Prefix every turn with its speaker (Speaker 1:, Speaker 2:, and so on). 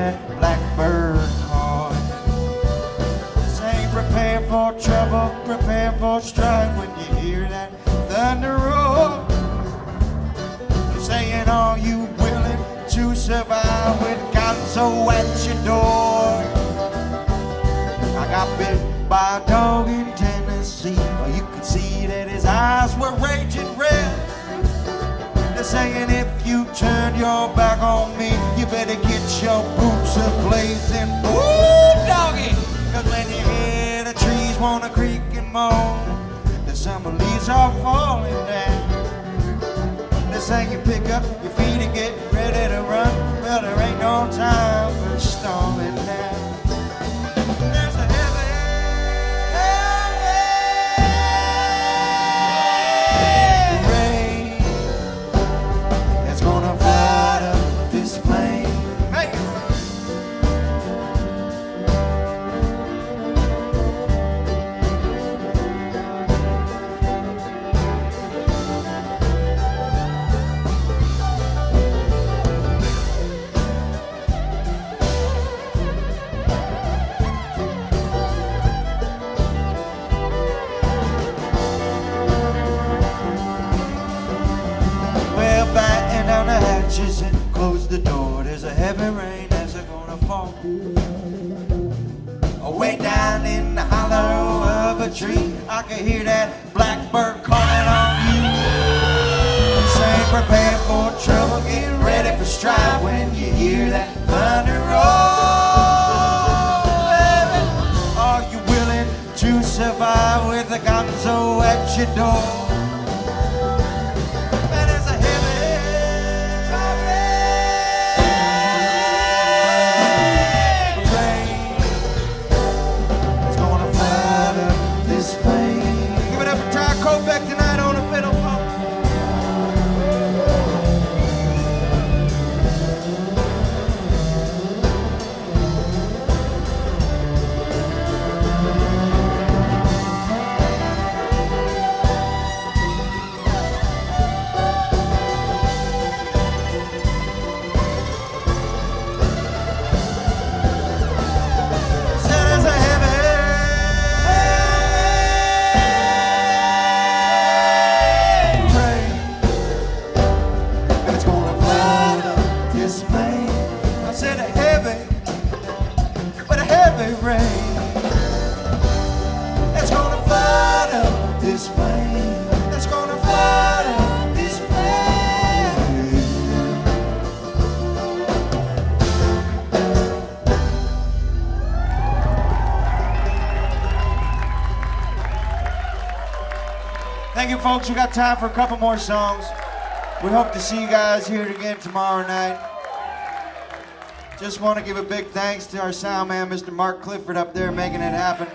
Speaker 1: that blackbird call. Saying prepare for trouble, prepare for strife when you hear that thunder roar. Saying are you willing to survive with Gonzo at your door? I got bit by a dog in Tennessee. Well, you could see that his eyes were raging red. They're saying if you turn your back on me, you better get your boots a-blazing. Ooh, doggy! Cause when you hear the trees wanna creak and moan, the summer leaves are falling down. They're saying you pick up your feet and get ready to run. Well, there ain't no time for stalling now. There's a heavy rain that's gonna flood up this plain. Hey! Batten down the hatches and close the door. There's a heavy rain that's gonna fall. Way down in the hollow of a tree, I can hear that blackbird calling on you. Saying prepare for trouble, get ready for strife when you hear that thunder roll. Baby, are you willing to survive with a Gonzo at your door? Back tonight on a fiddle phone. Rain that's gonna flood up this plain. That's gonna flood up this plain. Thank you, folks. We got time for a couple more songs. We hope to see you guys here again tomorrow night. Just want to give a big thanks to our sound man, Mr. Mark Clifford, up there making it happen.